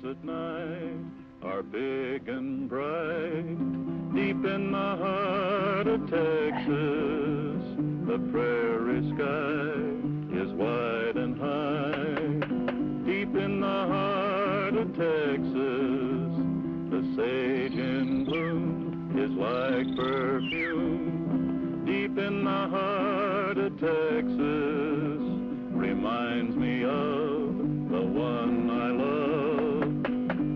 at night are big and bright. Deep in the heart of Texas, the prairie sky is wide and high. Deep in the heart of Texas, the sage in bloom is like perfume. Deep in the heart of Texas, reminds me of the one I love.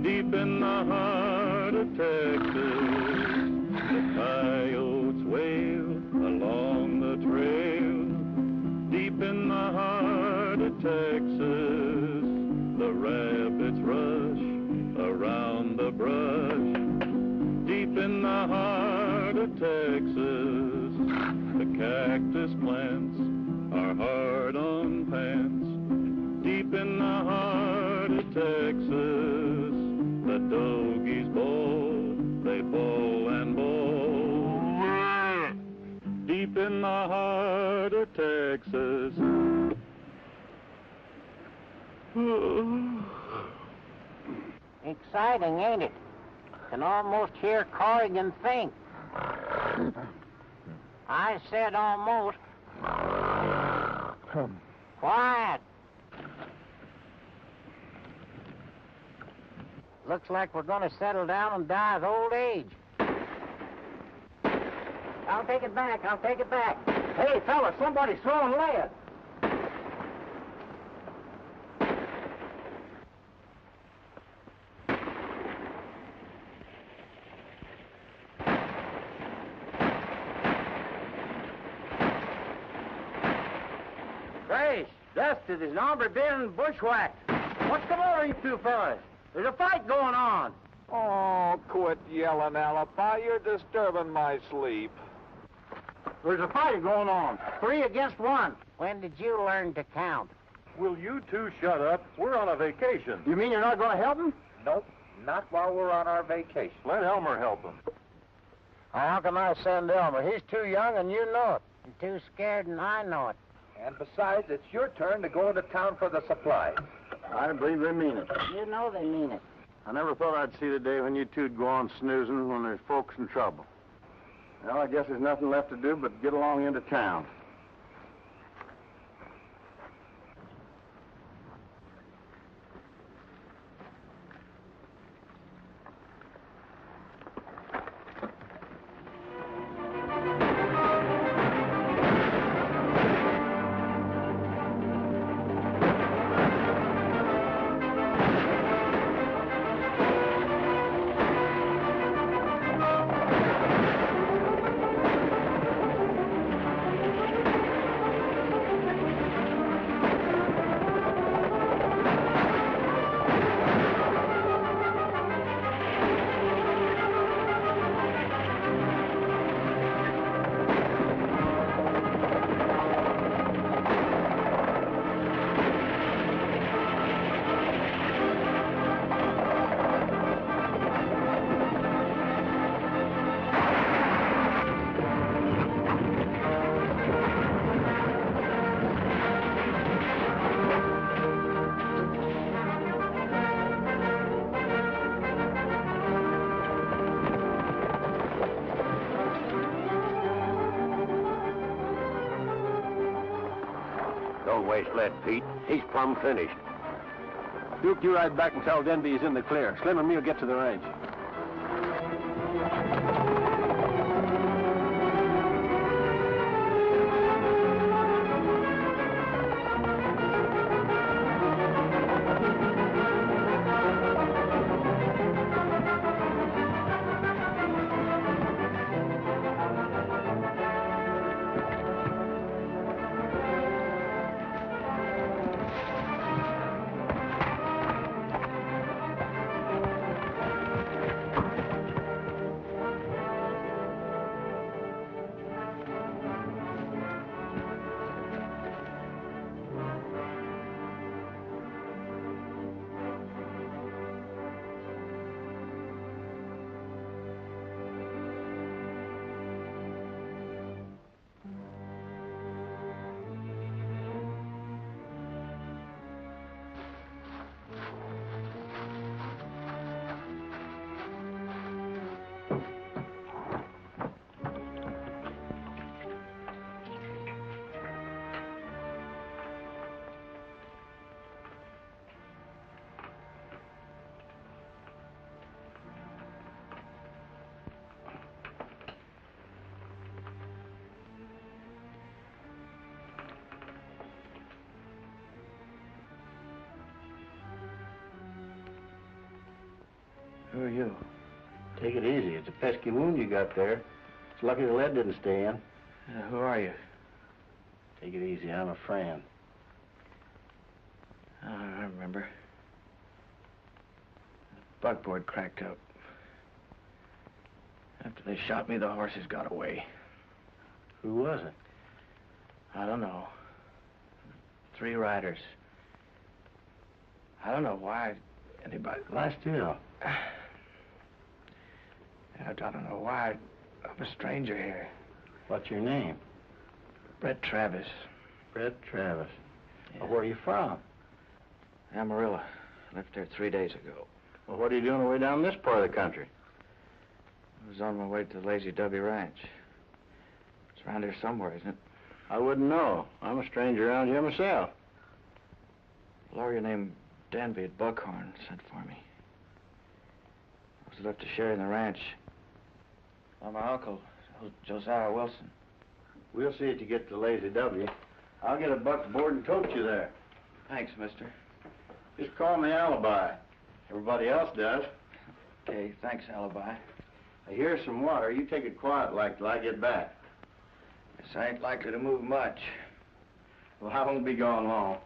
Deep in the heart of Texas, the coyotes wail along the trail. Deep in the heart of Texas, the rabbits rush around the brush. Deep in the heart of Texas, the cactus plants are hard on pants. Deep in the heart of Texas, the dogies bawl, they bawl and bawl. Deep in the heart of Texas. Exciting, ain't it? Can almost hear Corrigan think. I said almost. Quiet. Looks like we're going to settle down and die of old age. I'll take it back. Hey, fella, somebody's throwing lead. Grace, dusted, his hombre been bushwhacked. What's come over you two fellas? There's a fight going on. Oh, quit yelling, Alibi. You're disturbing my sleep. There's a fight going on. 3 against 1. When did you learn to count? Will you two shut up? We're on a vacation. You mean you're not going to help him? Nope, not while we're on our vacation. Let Elmer help him. How can I send Elmer? He's too young and you know it. And too scared and I know it. And besides, it's your turn to go into town for the supplies. I believe they mean it. You know they mean it. I never thought I'd see the day when you two'd go on snoozing when there's folks in trouble. Well, I guess there's nothing left to do but get along into town. Don't waste lead, Pete. He's plumb finished. Duke, you ride back and tell Denby he's in the clear. Slim and me'll get to the range. Who are you? Take it easy. It's a pesky wound you got there. It's lucky the lead didn't stay in. Who are you? Take it easy. I'm a friend. Oh, I remember. The buckboard cracked up. After they shot me, the horses got away. Who was it? I don't know. 3 riders. I don't know why anybody... Lie still. I don't know why. I'm a stranger here. What's your name? Brett Travis. Brett Travis. Yeah. Well, where are you from? Amarillo. Left there 3 days ago. Well, what are you doing away down this part of the country? I was on my way to the Lazy W Ranch. It's around here somewhere, isn't it? I wouldn't know. I'm a stranger around here myself. A lawyer named Danby at Buckhorn sent for me. I was left to share in the ranch by my uncle, Josiah Wilson. We'll see that you get to Lazy W. I'll get a buckboard and tote you there. Thanks, mister. Just call me Alibi. Everybody else does. Okay, thanks, Alibi. Here's some water. You take it quiet like till I get back. Guess I ain't likely to move much. Well, I won't be gone long.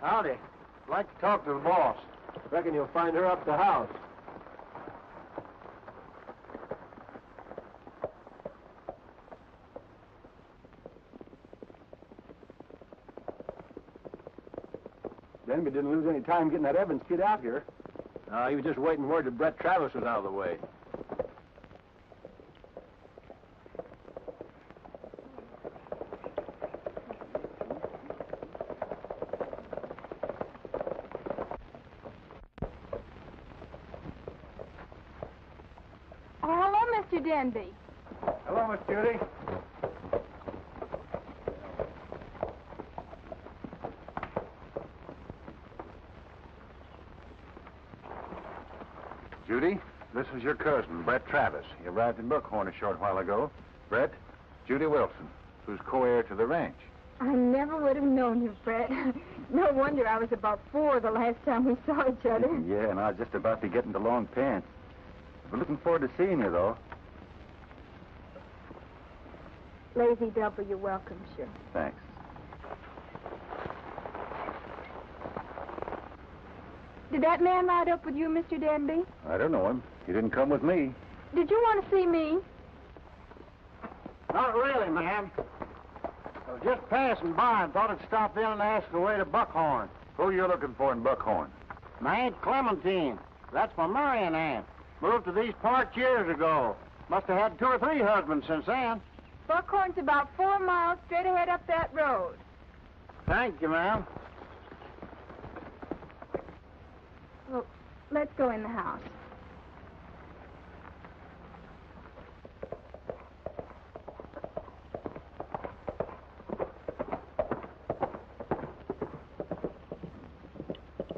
Howdy. I'd like to talk to the boss. Reckon you'll find her up the house. Denby didn't lose any time getting that Evans kid out here. He was just waiting word that Brett Travis was out of the way. Oh, hello, Mr. Denby. Hello, Miss Judy. Judy, this is your cousin, Brett Travis. He arrived in Buckhorn a short while ago. Brett, Judy Wilson, who's co-heir to the ranch. I never would have known you, Fred. No wonder I was about 4 the last time we saw each other. Yeah, and I was just about to get into long pants. We're looking forward to seeing you, though. Lazy W welcomes you. Thanks. Did that man ride up with you, Mr. Denby? I don't know him. He didn't come with me. Did you want to see me? Not really, ma'am. I was just passing by and thought I'd stop in and ask the way to Buckhorn. Who are you looking for in Buckhorn? My Aunt Clementine. That's my Marion aunt. Moved to these parts years ago. Must have had 2 or 3 husbands since then. Buckhorn's about 4 miles straight ahead up that road. Thank you, ma'am. Well, let's go in the house.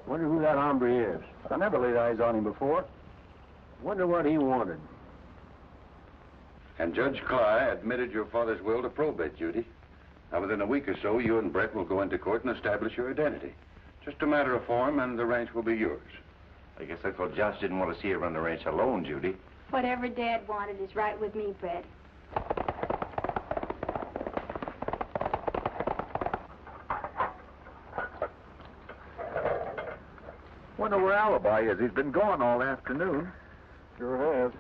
Wonder who that hombre is. I never laid eyes on him before. Wonder what he wanted. And Judge Cly admitted your father's will to probate, Judy. Now, within a week or so, you and Brett will go into court and establish your identity. Just a matter of form, and the ranch will be yours. I guess Uncle Josh didn't want to see you run the ranch alone, Judy. Whatever Dad wanted is right with me, Fred. Wonder where Alibi is. He's been gone all afternoon. Sure has.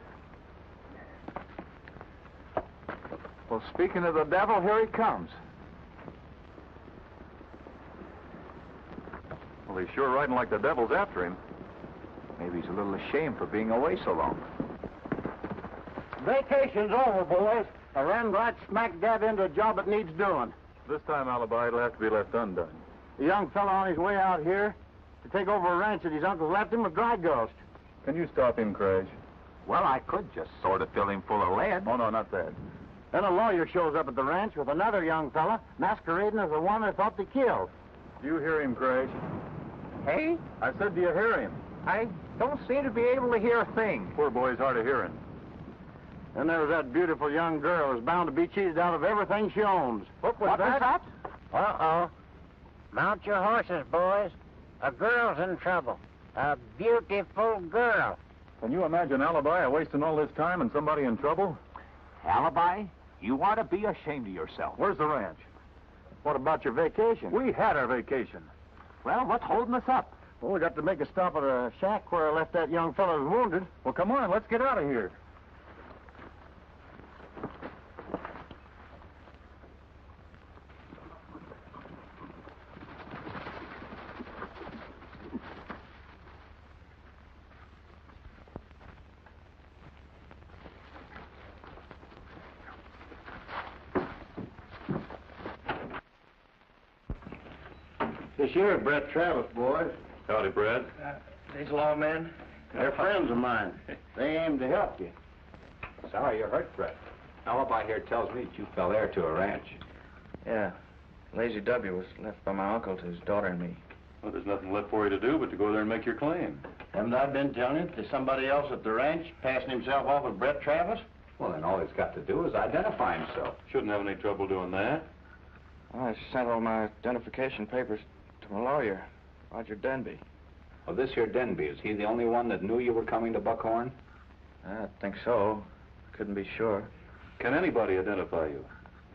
Well, speaking of the devil, here he comes. Well, he's sure riding like the devil's after him. Maybe he's a little ashamed for being away so long. Vacation's over, boys. I ran right smack dab into a job that needs doing. This time, Alibi will have to be left undone. A young fellow on his way out here to take over a ranch that his uncle left him with Dry Ghost. Can you stop him, Craig? Well, I could just sort of fill him full of lead. Oh, no, not that. Then a lawyer shows up at the ranch with another young fella masquerading as the one they thought they killed. Do you hear him, Craig? Hey? I said, do you hear him? I don't seem to be able to hear a thing. Poor boy's hard of hearing. And there was that beautiful young girl who's bound to be cheated out of everything she owns. What was that? Uh-oh. Mount your horses, boys. A girl's in trouble. A beautiful girl. Can you imagine Alibi wasting all this time and somebody in trouble? Alibi? You ought to be ashamed of yourself. Where's the ranch? What about your vacation? We had our vacation. Well, what's holding us up? Well, we got to make a stop at a shack where I left that young fellow who's wounded. Well, come on, let's get out of here. This here, Brett Travis, boys. Howdy, Brad. These lawmen? They're friends of mine. They aim to help you. Sorry you're hurt, Brett. Alibi here tells me that you fell heir to a ranch. Yeah. Lazy W was left by my uncle to his daughter and me. Well, there's nothing left for you to do but to go there and make your claim. Haven't I been telling you there's somebody else at the ranch passing himself off as Brett Travis? Well, then all he's got to do is identify himself. Shouldn't have any trouble doing that. I sent all my identification papers to my lawyer, Roger Denby. Well, this here Denby, is he the only one that knew you were coming to Buckhorn? I think so. Couldn't be sure. Can anybody identify you?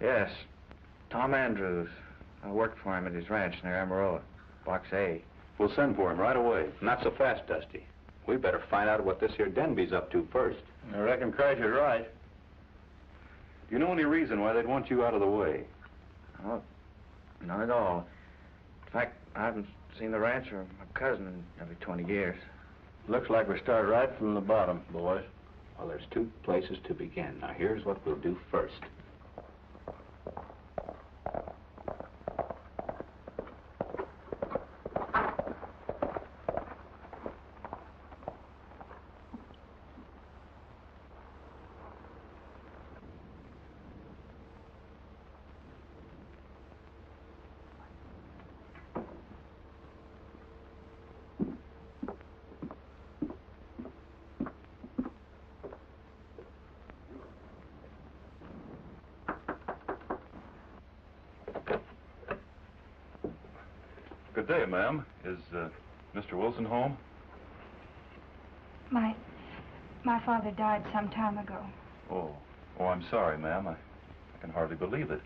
Yes. Tom Andrews. I worked for him at his ranch near Amarillo, Box A. We'll send for him right away. Not so fast, Dusty. We better find out what this here Denby's up to first. I reckon Croucher's right. Do you know any reason why they'd want you out of the way? Oh, not at all. In fact, I haven't seen the ranch or my cousin in nearly 20 years. Looks like we start right from the bottom, boys. Well, there's two places to begin. Now, here's what we'll do first. Good day, ma'am. Is Mr. Wilson home? My father died some time ago. Oh, I'm sorry, ma'am. I can hardly believe it.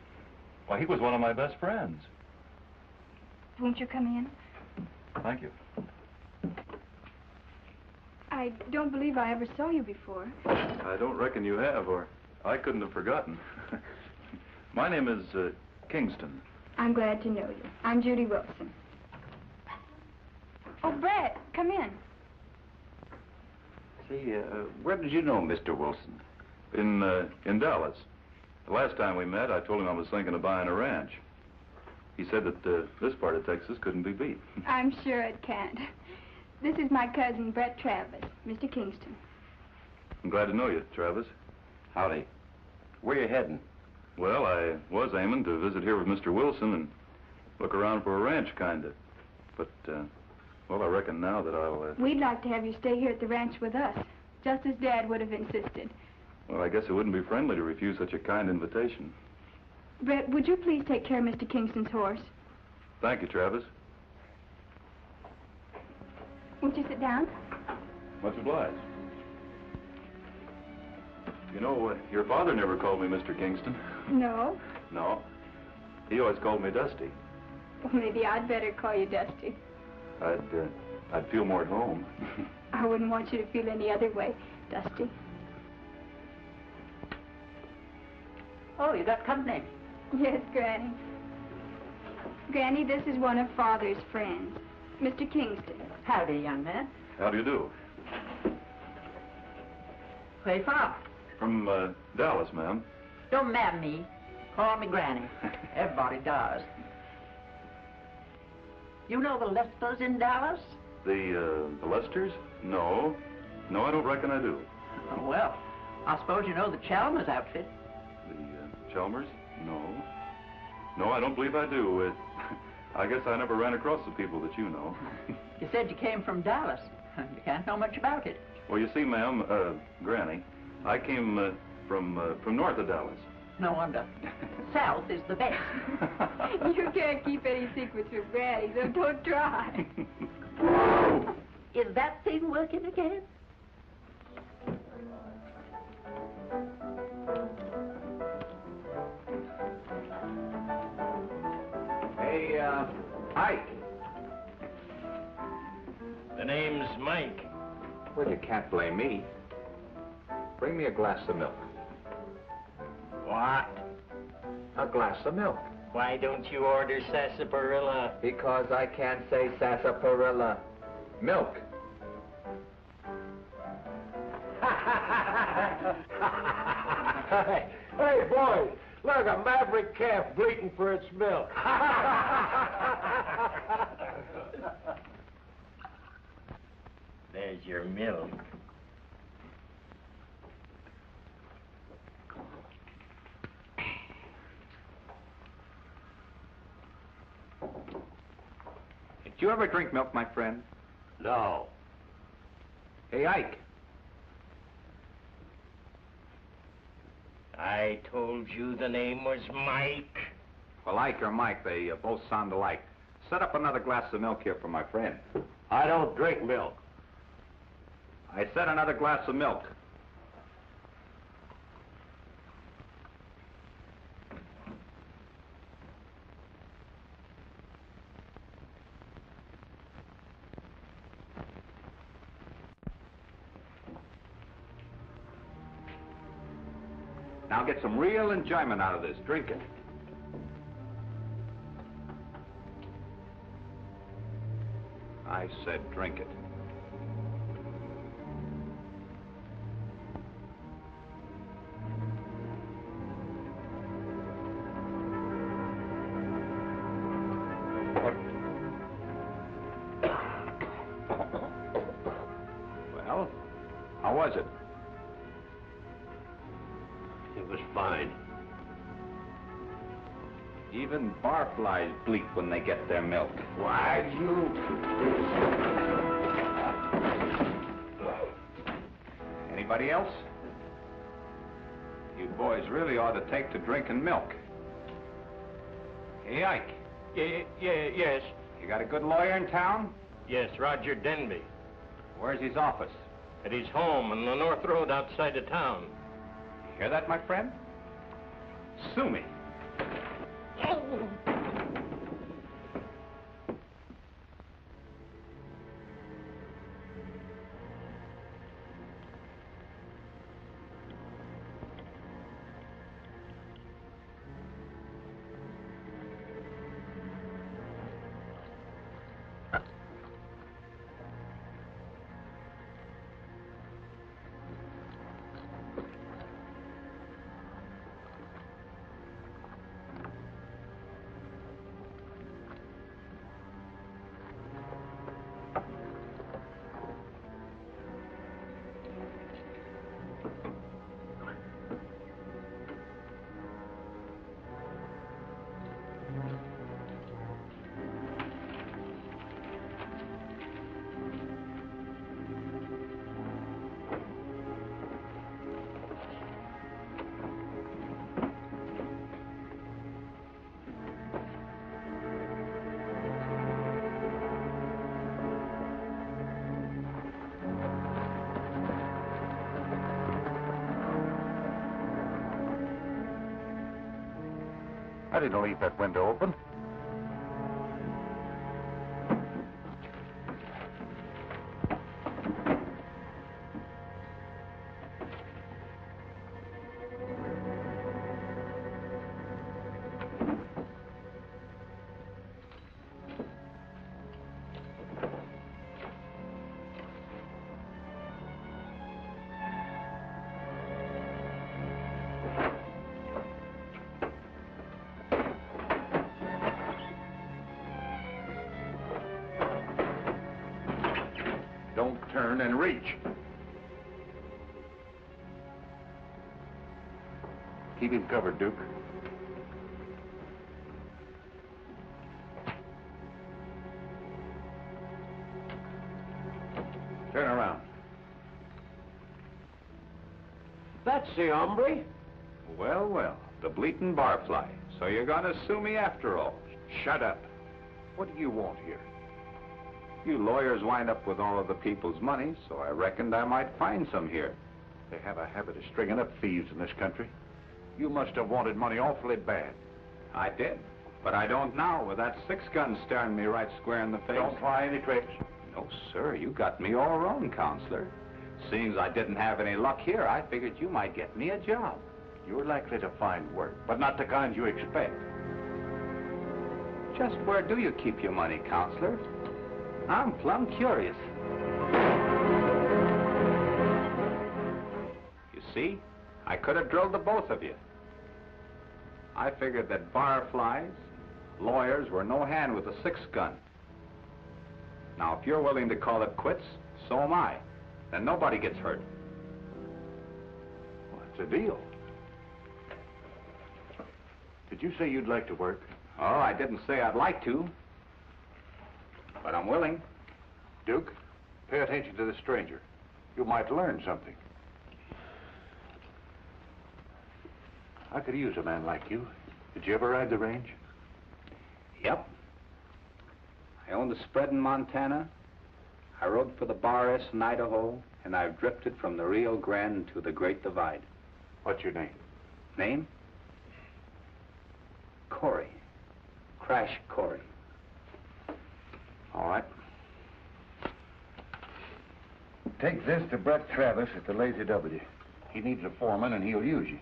Why, he was one of my best friends. Won't you come in? Thank you. I don't believe I ever saw you before. I don't reckon you have, or I couldn't have forgotten. My name is Kingston. I'm glad to know you. I'm Judy Wilson. Oh, Brett, come in. See, where did you know Mr. Wilson? In Dallas. The last time we met, I told him I was thinking of buying a ranch. He said that this part of Texas couldn't be beat. I'm sure it can't. This is my cousin, Brett Travis, Mr. Kingston. I'm glad to know you, Travis. Howdy. Where you heading? Well, I was aiming to visit here with Mr. Wilson and look around for a ranch, kind of. But, well, I reckon now that I'll... We'd like to have you stay here at the ranch with us, just as Dad would have insisted. Well, I guess it wouldn't be friendly to refuse such a kind invitation. Brett, would you please take care of Mr. Kingston's horse? Thank you, Travis. Won't you sit down? Much obliged. You know, your father never called me Mr. Kingston. No. No. He always called me Dusty. Well, maybe I'd better call you Dusty. I'd feel more at home. I wouldn't want you to feel any other way, Dusty. Oh, you got company? Yes, Granny. Granny, this is one of Father's friends, Mr. Kingston. Howdy, young man. How do you do? Where you from? From Dallas, ma'am. Don't matter me. Call me Granny. Everybody does. You know the Lesters in Dallas? The Lesters? No. No, I don't reckon I do. Oh, well, I suppose you know the Chalmers outfit. The Chalmers? No. No, I don't believe I do. I guess I never ran across the people that you know. You said you came from Dallas. You can't know much about it. Well, you see, ma'am, Granny, I came from north of Dallas. No wonder. South is the best. You can't keep any secrets from Granny, so don't try. Is that thing working again? Hey, Ike. The name's Mike. Well, you can't blame me. Bring me a glass of milk. What? A glass of milk. Why don't you order sarsaparilla? Because I can't say sarsaparilla. Milk. Hey, boys, look, a maverick calf bleating for its milk. There's your milk. Did you ever drink milk, my friend? No. Hey, Ike. I told you the name was Mike. Well, Ike or Mike, they both sound alike. Set up another glass of milk here for my friend. I don't drink milk. I said another glass of milk. Now get some real enjoyment out of this. Drink it. I said drink it. Well, how was it? It was fine. Even barflies bleat when they get their milk. Why, you... Anybody else? You boys really ought to take to drinking milk. Hey, Ike. Yes. You got a good lawyer in town? Yes, Roger Denby. Where's his office? At his home on the North Road outside of town. You hear that, my friend? Sue me. I didn't leave that window open. Don't turn and reach. Keep him covered, Duke. That's the hombre. Well, well, the bleating barfly. So you're gonna sue me after all. Shut up. What do you want here? You lawyers wind up with all of the people's money, so I reckoned I might find some here. They have a habit of stringing up thieves in this country. You must have wanted money awfully bad. I did, but I don't now with that 6-gun staring me right square in the face. Don't try any tricks. No, sir, you got me all wrong, counselor. Seeing as I didn't have any luck here, I figured you might get me a job. You're likely to find work, but not the kind you expect. Just where do you keep your money, counselor? I'm plumb curious. You see, I could have drilled the both of you. I figured that barflies, lawyers were no hand with a 6-gun. Now, if you're willing to call it quits, so am I. Then nobody gets hurt. Well, it's a deal. Did you say you'd like to work? Oh, I didn't say I'd like to. But I'm willing. Duke, pay attention to the stranger. You might learn something. I could use a man like you. Did you ever ride the range? Yep. I owned a spread in Montana. I rode for the Bar S in Idaho, and I've drifted from the Rio Grande to the Great Divide. What's your name? Name? Corey. Crash Corey. All right. Take this to Brett Travis at the Lazy W. He needs a foreman, and he'll use you.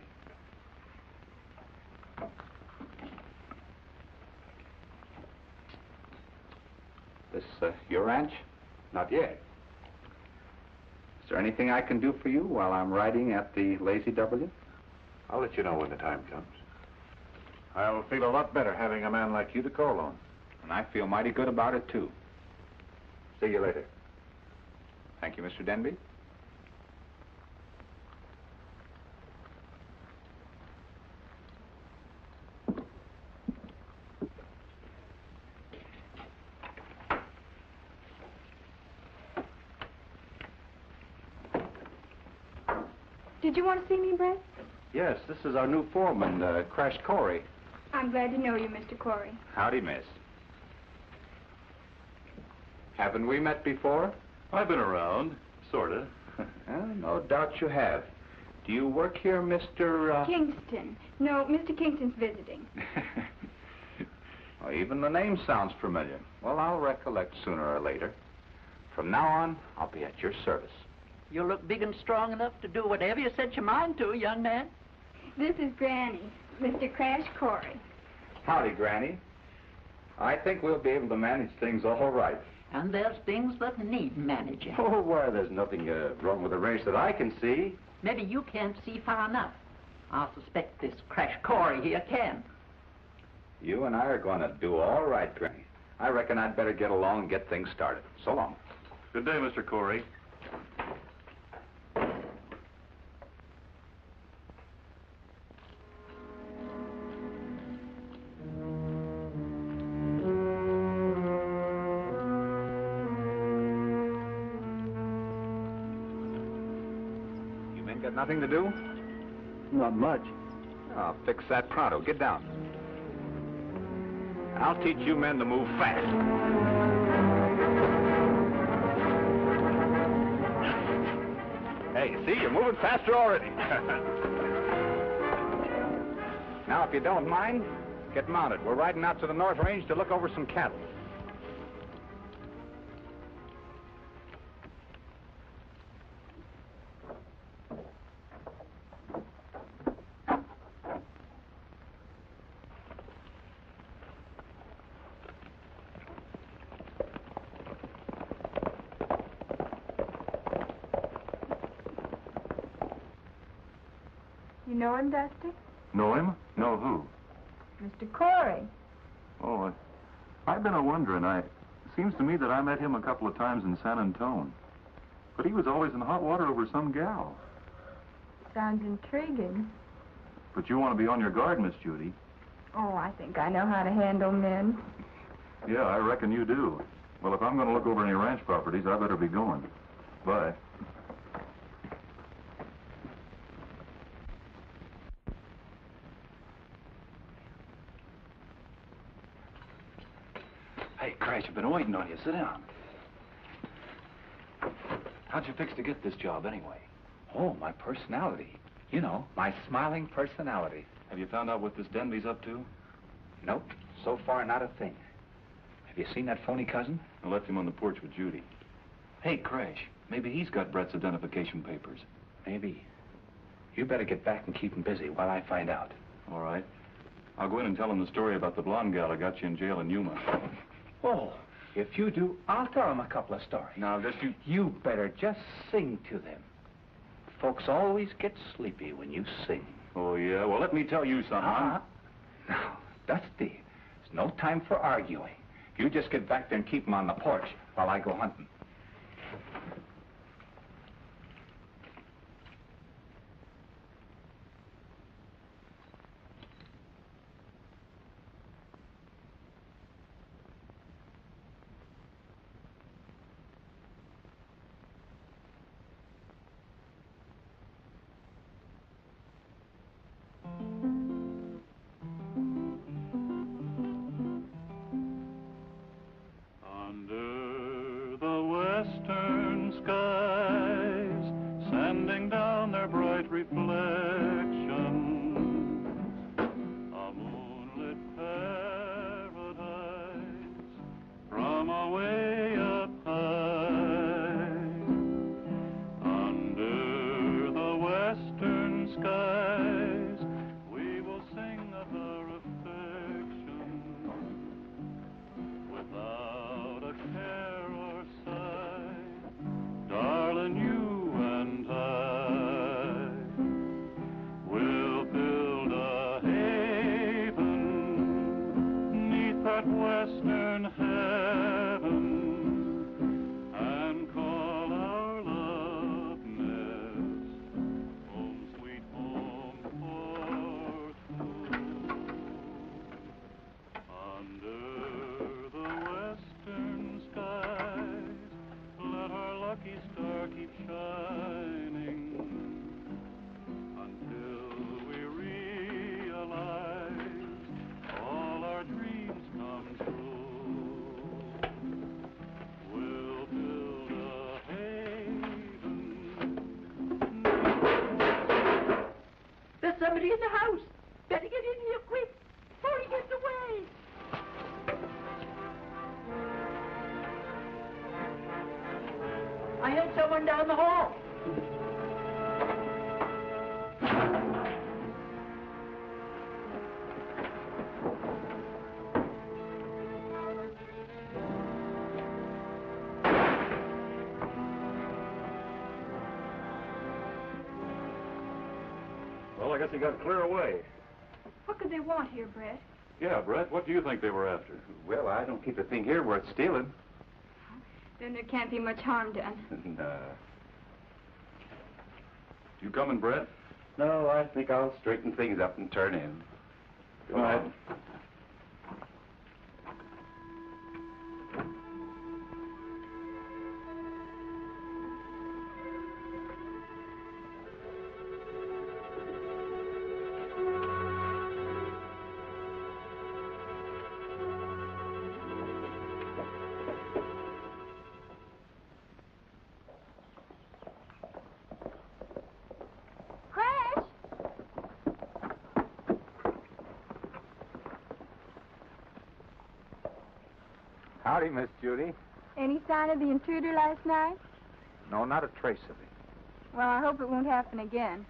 This, your ranch? Not yet. Is there anything I can do for you while I'm riding at the Lazy W? I'll let you know when the time comes. I'll feel a lot better having a man like you to call on. And I feel mighty good about it, too. See you later. Thank you, Mr. Denby. Did you want to see me, Brett? Yes, this is our new foreman, Crash Corey. I'm glad to know you, Mr. Corey. Howdy, miss. Haven't we met before? I've been around, sorta. No doubt you have. Do you work here, Mr. Kingston. No, Mr. Kingston's visiting. Well, even the name sounds familiar. Well, I'll recollect sooner or later. From now on, I'll be at your service. You look big and strong enough to do whatever you set your mind to, young man. This is Granny, Mr. Crash Corey. Howdy, Granny. I think we'll be able to manage things all right. And there's things that need managing. Oh, why, there's nothing wrong with the ranch that I can see. Maybe you can't see far enough. I suspect this Crash Corey here can. You and I are going to do all right, Granny. I reckon I'd better get along and get things started. So long. Good day, Mr. Corey. Got nothing to do? Not much. I'll fix that pronto. Get down. I'll teach you men to move fast. Hey, see, you're moving faster already. Now, if you don't mind, get mounted. We're riding out to the North Range to look over some cattle. You know him, Dusty? Know him? Know who? Mr. Corey. Oh, I've been a-wondering. Seems to me that I met him a couple of times in San Antone. But he was always in hot water over some gal. Sounds intriguing. But you want to be on your guard, Miss Judy. Oh, I think I know how to handle men. Yeah, I reckon you do. Well, if I'm going to look over any ranch properties, I better be going. Bye. Hey, Crash, I've been waiting on you. Sit down. How'd you fix to get this job, anyway? Oh, my personality. You know, my smiling personality. Have you found out what this Denby's up to? Nope, so far not a thing. Have you seen that phony cousin? I left him on the porch with Judy. Hey, Crash, maybe he's got Brett's identification papers. Maybe. You better get back and keep him busy while I find out. All right. I'll go in and tell him the story about the blonde gal that got you in jail in Yuma. Oh, if you do, I'll tell him a couple of stories. Now, just you... You better just sing to them. Folks always get sleepy when you sing. Oh, yeah? Well, let me tell you something. Now, Dusty, there's no time for arguing. You just get back there and keep him on the porch while I go hunting. Under the western skies, sending down their bright reflections, a moonlit paradise from away up high. Under the western skies, we will sing of our affection without a care or sigh, darling, you and I will build a haven 'neath that western heaven and call our love nest home, sweet home for two. Under the western skies, let our lucky star keep shining until we realize all our dreams come true. We'll build a haven. There's somebody in the house. Better get in here quick before he gets away. I heard someone down the hall. Well, I guess he got clear away. What could they want here, Brett? Yeah, Brett, what do you think they were after? Well, I don't keep a thing here worth stealing. Then there can't be much harm done. No. You coming, Brett? No, I think I'll straighten things up and turn in. Go ahead. Crash! Howdy, Miss Judy. Any sign of the intruder last night? No, not a trace of it. Well, I hope it won't happen again.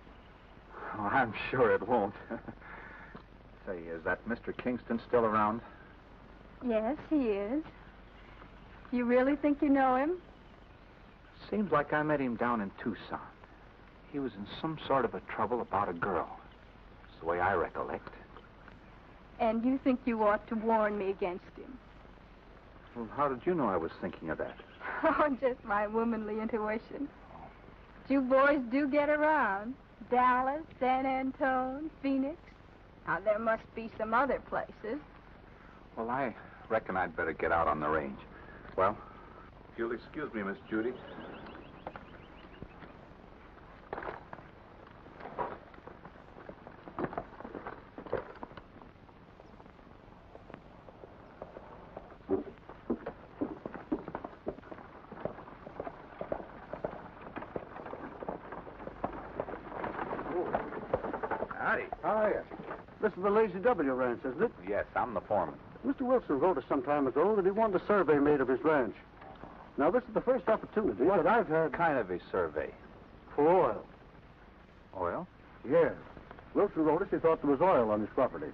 Oh, I'm sure it won't. Say, is that Mr. Kingston still around? Yes, he is. You really think you know him? Seems like I met him down in Tucson. He was in some sort of a trouble about a girl. It's the way I recollect. And you think you ought to warn me against him? Well, how did you know I was thinking of that? Oh, just my womanly intuition. But you boys do get around. Dallas, San Antone, Phoenix. Now, there must be some other places. Well, I reckon I'd better get out on the range. Well, if you'll excuse me, Miss Judy. Ah, yes. This is the Lazy W ranch, isn't it? Yes, I'm the foreman. Mr. Wilson wrote us some time ago that he wanted a survey made of his ranch. Now, this is the first opportunity that I've had Kind of a survey. for oil. Oil? Yes. Wilson wrote us he thought there was oil on his property.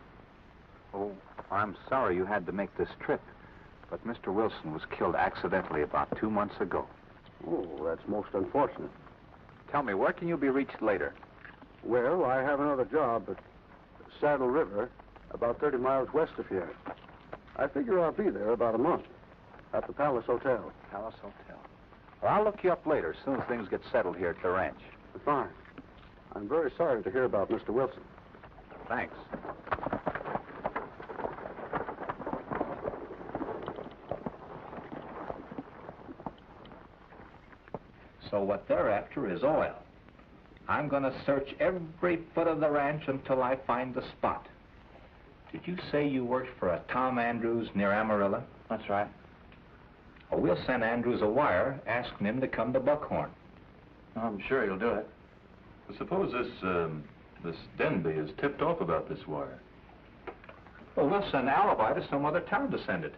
Oh, I'm sorry you had to make this trip. But Mr. Wilson was killed accidentally about 2 months ago. Oh, that's most unfortunate. Tell me, where can you be reached later? Well, I have another job at Saddle River, about 30 miles west of here. I figure I'll be there about a month at the Palace Hotel. Palace Hotel. Well, I'll look you up later, as soon as things get settled here at the ranch. Fine. I'm very sorry to hear about Mr. Wilson. Thanks. So what they're after is oil. I'm going to search every foot of the ranch until I find the spot. Did you say you worked for a Tom Andrews near Amarillo? That's right. Well, we'll send Andrews a wire asking him to come to Buckhorn. I'm sure he'll do it. Well, suppose this Denby is tipped off about this wire. Well, we'll send Alibi to some other town to send it.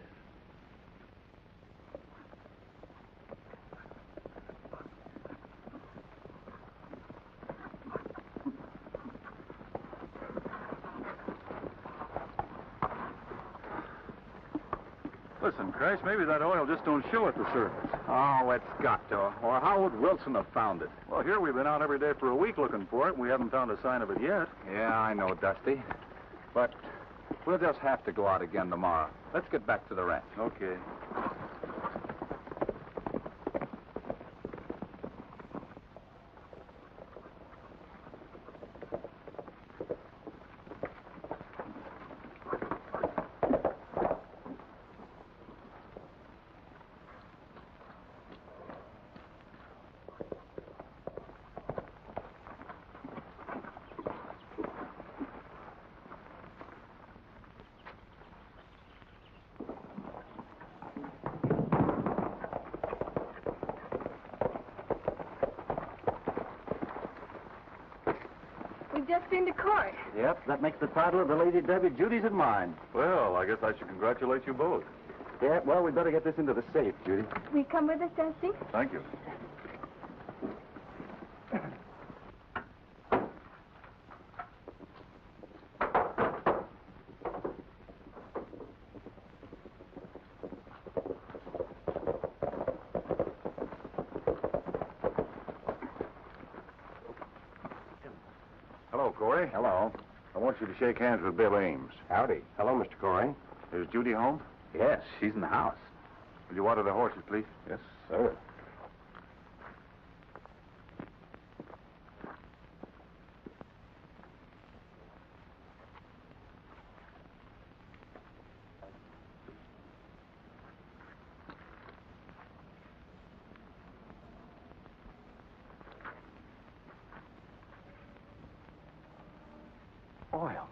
Listen, Crash, maybe that oil just don't show at the surface. Oh, it's got to. Or how would Wilson have found it? Well, here we've been out every day for a week looking for it, and we haven't found a sign of it yet. Yeah, I know, Dusty. But we'll just have to go out again tomorrow. Let's get back to the ranch. Okay. We've just been to court. Yep, that makes the title of the Lady Debbie Judy's and mine. Well, I guess I should congratulate you both. Yeah, well, we better get this into the safe, Judy. Will you come with us, Dusty? Thank you. Hello, Corey. Hello. I want you to shake hands with Bill Ames. Howdy. Hello, Mr. Corey. Is Judy home? Yes, she's in the house. Will you water the horses, please? Yes, sir. Oil.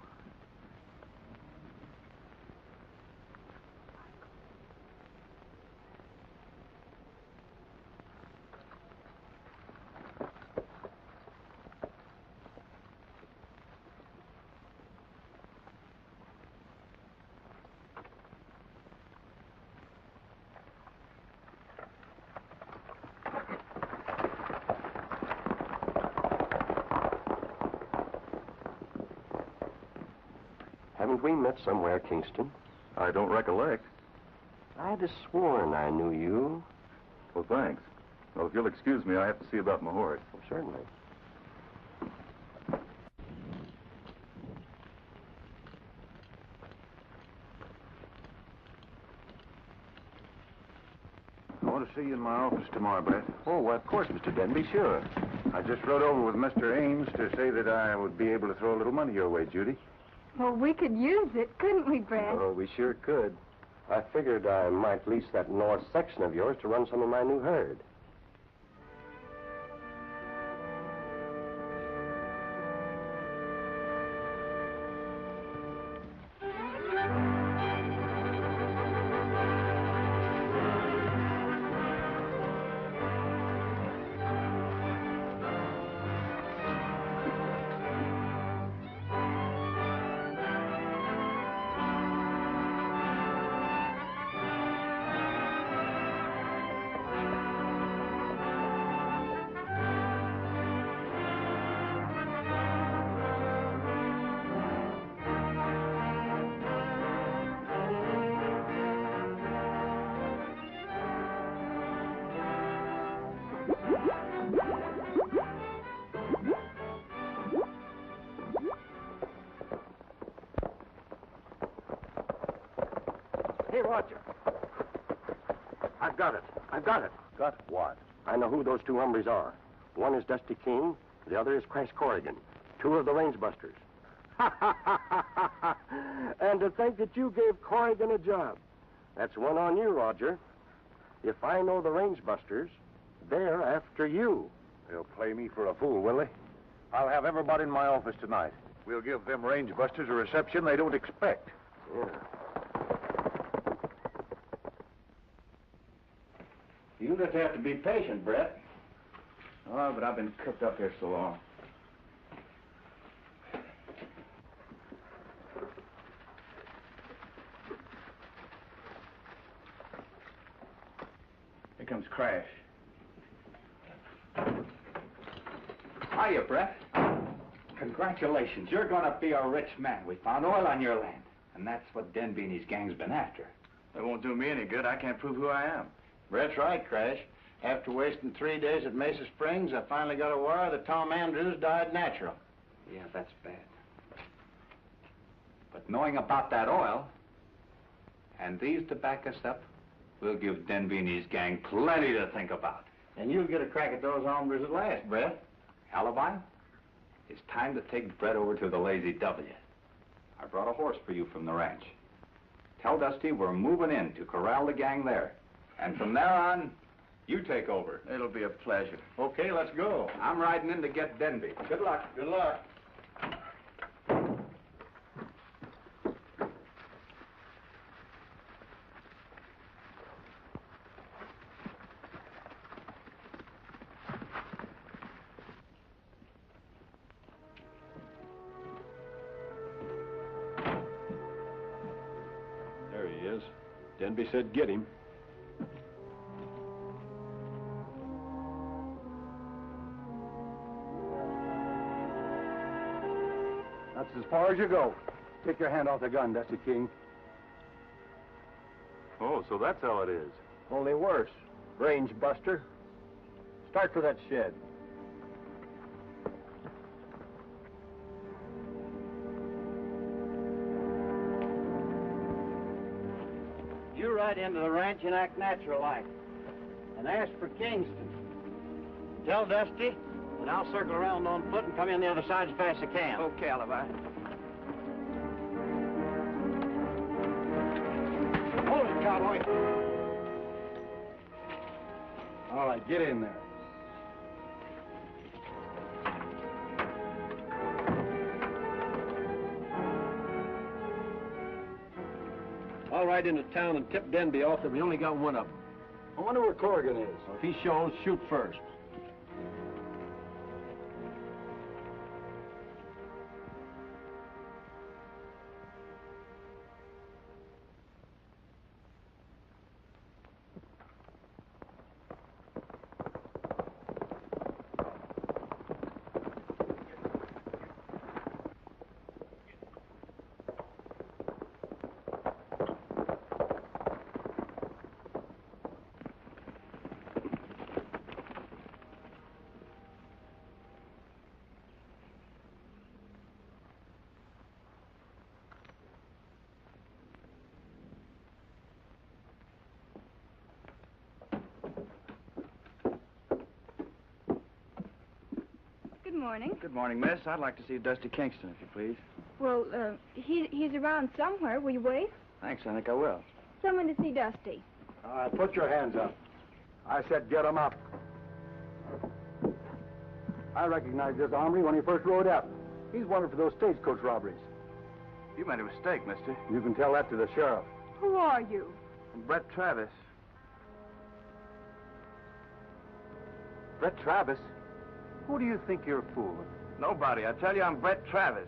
Haven't we met somewhere, Kingston? I don't recollect. I'd have sworn I knew you. Well, thanks. Well, if you'll excuse me, I have to see about my horse. Certainly. I want to see you in my office tomorrow, Brett. Oh, well, of course, Mr. Denby, sure. I just rode over with Mr. Ames to say that I would be able to throw a little money your way, Judy. Well, we could use it, couldn't we, Brad? Oh, we sure could. I figured I might lease that north section of yours to run some of my new herd. Roger. I've got it. I've got it. Got what? I know who those two hombres are. One is Dusty King. The other is Crash Corrigan. Two of the range busters. And to think that you gave Corrigan a job. That's one on you, Roger. If I know the range busters, they're after you. They'll play me for a fool, will they? I'll have everybody in my office tonight. We'll give them range busters a reception they don't expect. Yeah. You just have to be patient, Brett. Oh, but I've been cooked up here so long. Here comes Crash. Hiya, Brett. Congratulations. You're going to be a rich man. We found oil on your land. And that's what Denby and his gang's been after. That won't do me any good. I can't prove who I am. Brett's right, Crash. After wasting 3 days at Mesa Springs, I finally got a wire that Tom Andrews died natural. Yeah, that's bad. But knowing about that oil, and these to back us up, we'll give Denby and his gang plenty to think about. And you'll get a crack at those hombres at last, Brett. Alibi? It's time to take Brett over to the Lazy W. I brought a horse for you from the ranch. Tell Dusty we're moving in to corral the gang there. And from there on, you take over. It'll be a pleasure. Okay, let's go. I'm riding in to get Denby. Good luck. Good luck. There he is. Denby said get him. That's as far as you go. Take your hand off the gun, Dusty King. Oh, so that's how it is. Only worse. Range buster. Start for that shed. You ride into the ranch and act natural-like. And ask for Kingston. Tell Dusty, and I'll circle around on foot and come in the other side as fast as I can. Okay, Alibi. Hold it, cowboy. All right, get in there. I'll ride into town and tip Denby off that we only got one of them. I wonder where Corrigan is. If he shows, shoot first. Good morning. Good morning, miss. I'd like to see Dusty Kingston, if you please. Well, he's around somewhere. Will you wait? Thanks, I think I will. Someone to see Dusty. All right, put your hands up. I said get 'em up. I recognized this hombre when he first rode up. He's wanted for those stagecoach robberies. You made a mistake, mister. You can tell that to the sheriff. Who are you? I'm Brett Travis. Brett Travis? Who do you think you're fooling? Nobody. I tell you, I'm Brett Travis.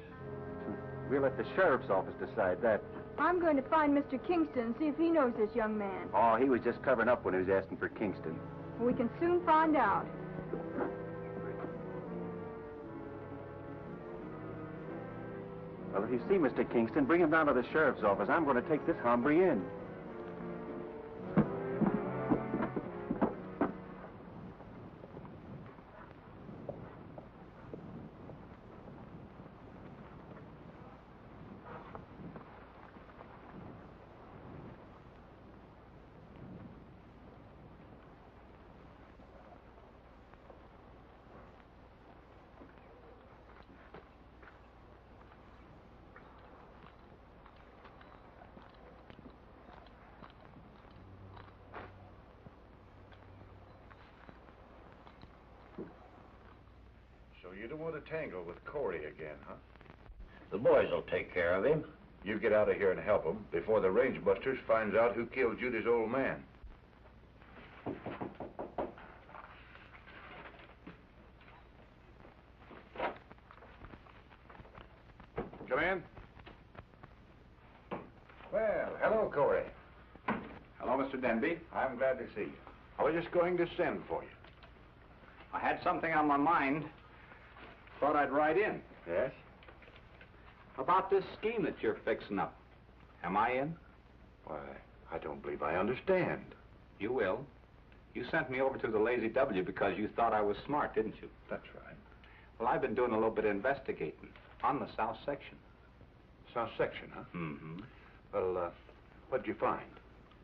We'll let the sheriff's office decide that. I'm going to find Mr. Kingston and see if he knows this young man. Oh, he was just covering up when he was asking for Kingston. We can soon find out. Well, if you see Mr. Kingston, bring him down to the sheriff's office. I'm going to take this hombre in. So you don't want to tangle with Corey again, huh? The boys will take care of him. You get out of here and help them before the range busters finds out who killed Judy's old man. Come in. Well, hello, Corey. Hello, Mr. Denby. I'm glad to see you. I was just going to send for you. I had something on my mind. Thought I'd write in. Yes? About this scheme that you're fixing up. Am I in? Why, I don't believe I understand. You will. You sent me over to the Lazy W because you thought I was smart, didn't you? That's right. Well, I've been doing a little bit of investigating on the South Section. South Section, huh? Mm-hmm. Well, what'd you find?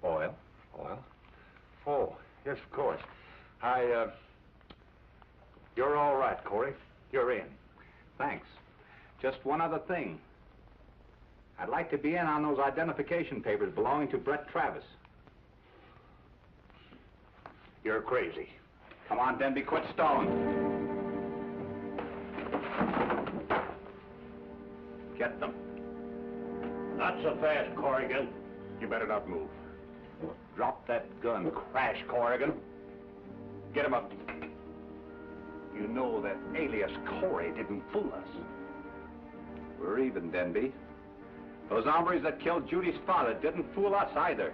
Oil. Oil? Oh, yes, of course. You're all right, Corey. You're in. Thanks. Just one other thing. I'd like to be in on those identification papers belonging to Brett Travis. You're crazy. Come on, Denby, quit stalling. Get them. Not so fast, Corrigan. You better not move. Drop that gun, Crash Corrigan. Get him up. You know that alias Corey didn't fool us. We're even, Denby. Those hombres that killed Judy's father didn't fool us either.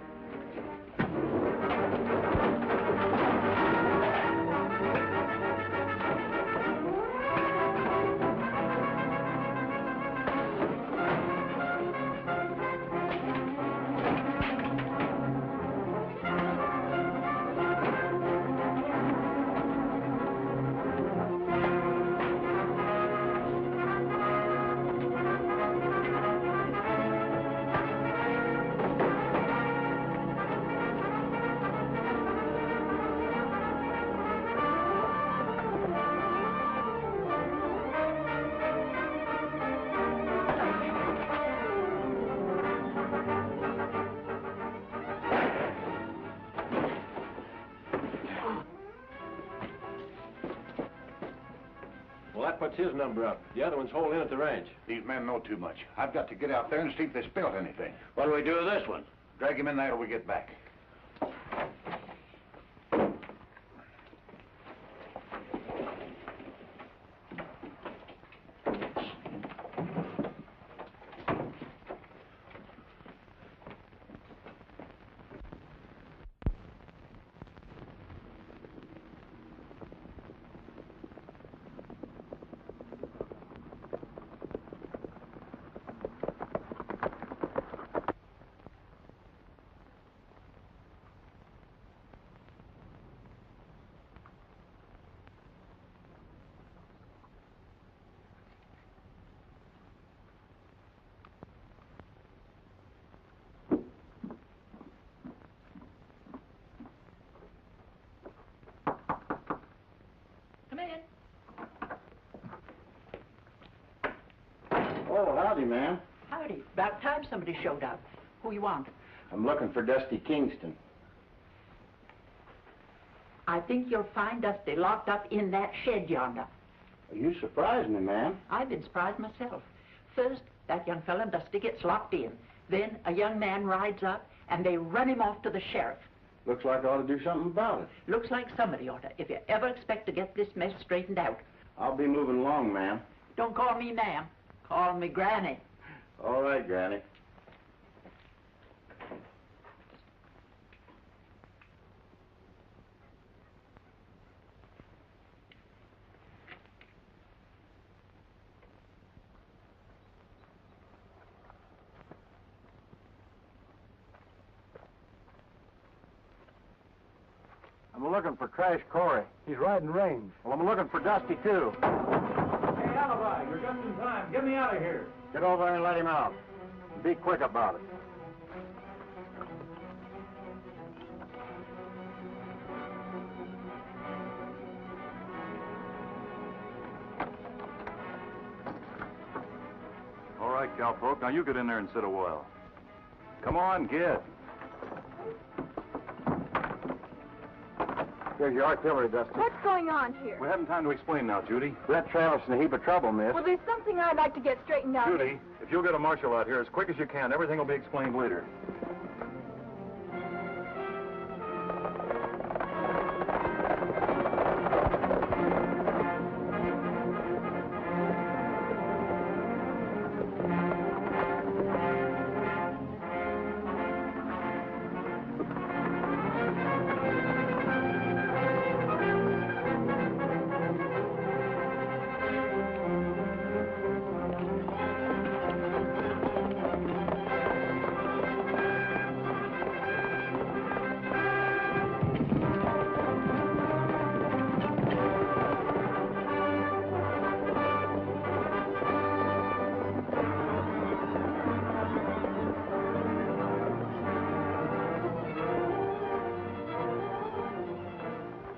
Well, that puts his number up. The other one's holed in at the ranch. These men know too much. I've got to get out there and see if they spilled anything. What do we do with this one? Drag him in there till we get back. Oh, howdy, ma'am. Howdy. About time somebody showed up. Who you want? I'm looking for Dusty Kingston. I think you'll find Dusty locked up in that shed yonder. You surprised me, ma'am. I've been surprised myself. First, that young fella Dusty gets locked in. Then a young man rides up, and they run him off to the sheriff. Looks like I ought to do something about it. Looks like somebody ought to, if you ever expect to get this mess straightened out. I'll be moving along, ma'am. Don't call me ma'am. Call me Granny. All right, Granny. I'm looking for Crash Corey. He's riding range. Well, I'm looking for Dusty, too. Hey, Alibi, you're just in time. Get me out of here. Get over there and let him out. Be quick about it. All right, cowpoke. Now you get in there and sit a while. Come on, get. Here's your artillery, Dusty. What's going on here? We haven't time to explain now, Judy. Brett Travis in a heap of trouble, miss. Well, there's something I'd like to get straightened out. Judy, if you'll get a marshal out here as quick as you can, everything will be explained later.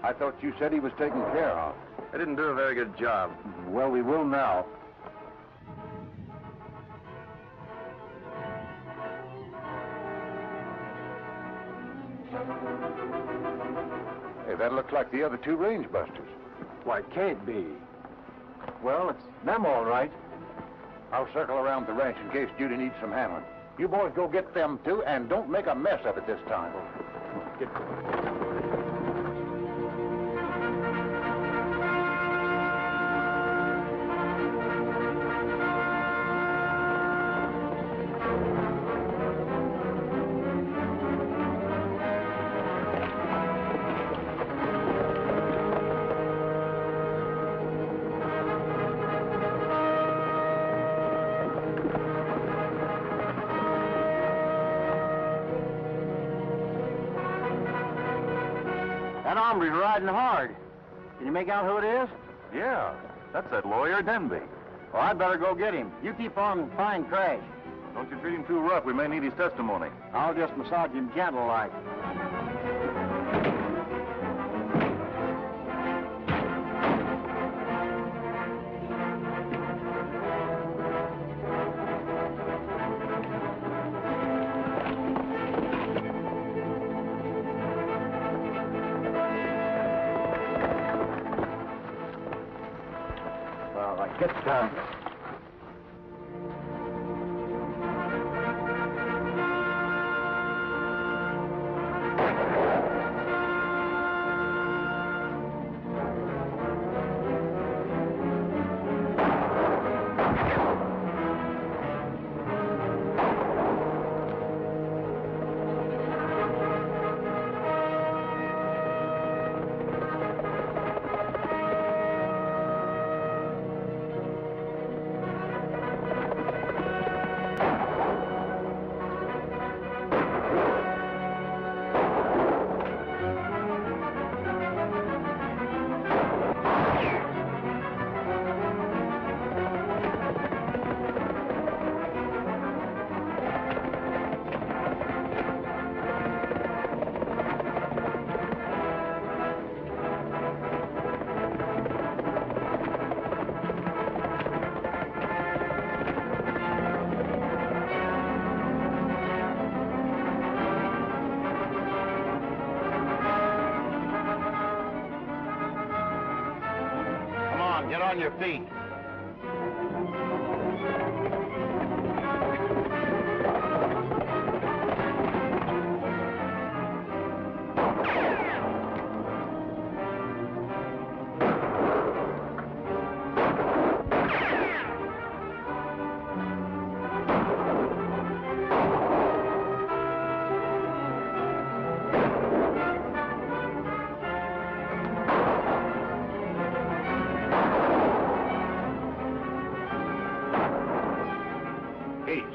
I thought you said he was taken care of. I didn't do a very good job. Well, we will now. Hey, that looks like the other two range busters. Why, it can't be. Well, it's them all right. I'll circle around the ranch in case Judy needs some handling. You boys go get them too, and don't make a mess of it this time. Get That hombre's riding hard. Can you make out who it is? Yeah, that's that lawyer, Denby. Well, I'd better go get him. You keep on and find Crash. Don't you treat him too rough. We may need his testimony. I'll just massage him gentle like. All right, get down. Get on your feet.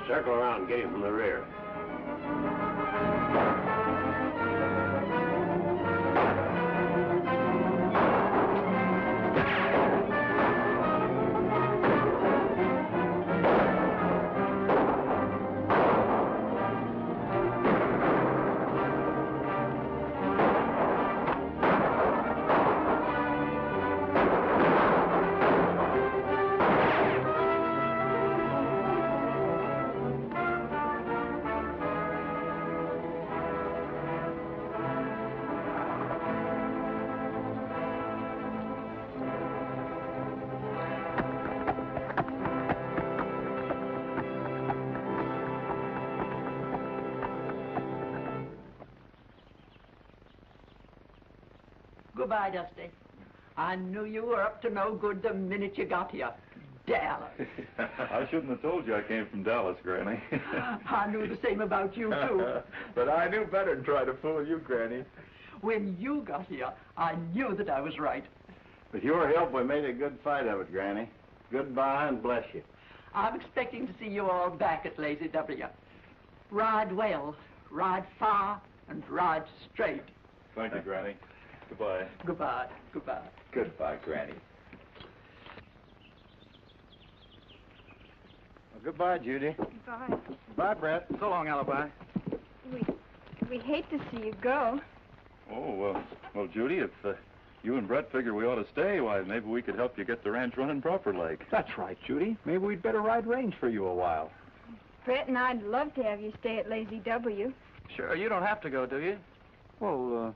Circle around and get him from the rear. Goodbye, Dusty. I knew you were up to no good the minute you got here. Dallas. I shouldn't have told you I came from Dallas, Granny. I knew the same about you, too. But I knew better than try to fool you, Granny. When you got here, I knew that I was right. With your help, we made a good fight of it, Granny. Goodbye and bless you. I'm expecting to see you all back at Lazy W. Ride well, ride far, and ride straight. Thank you, Granny. Goodbye. Goodbye, goodbye. Goodbye, Granny. Well, goodbye, Judy. Goodbye. Bye, Brett. So long, Alibi. We hate to see you go. Oh, well, Judy, if you and Brett figure we ought to stay, why, maybe we could help you get the ranch running proper like. That's right, Judy. Maybe we'd better ride range for you a while. Brett and I'd love to have you stay at Lazy W. Sure, you don't have to go, do you? Well,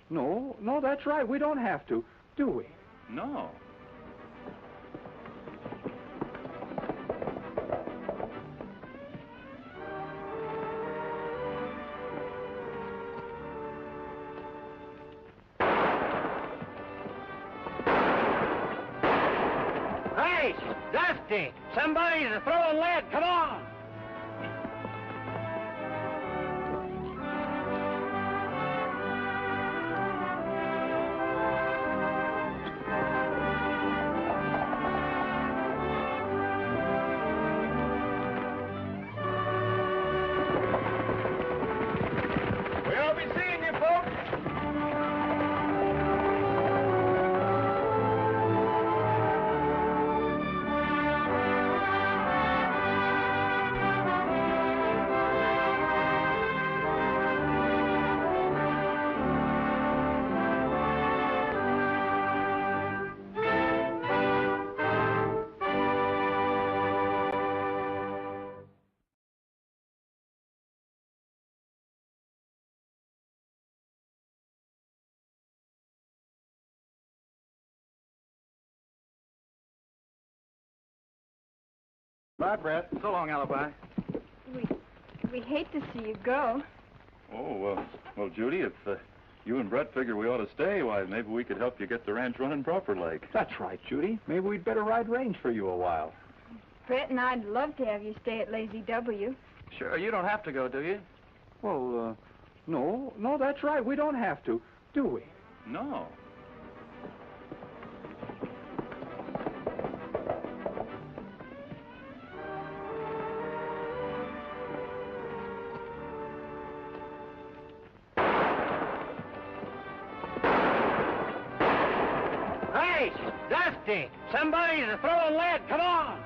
no, that's right. We don't have to, do we? No. Hey, Dusty! Somebody's throwing lead. Come on! We'll be seeing you, folks. Bye, Brett. So long, Alibi. We hate to see you go. Oh, well, Judy, if you and Brett figure we ought to stay, why, maybe we could help you get the ranch running proper like. That's right, Judy. Maybe we'd better ride range for you a while. Brett and I'd love to have you stay at Lazy W. Sure, you don't have to go, do you? Well, no, that's right. We don't have to, do we? No. Hey, Dusty! Somebody's throwing lead. Come on!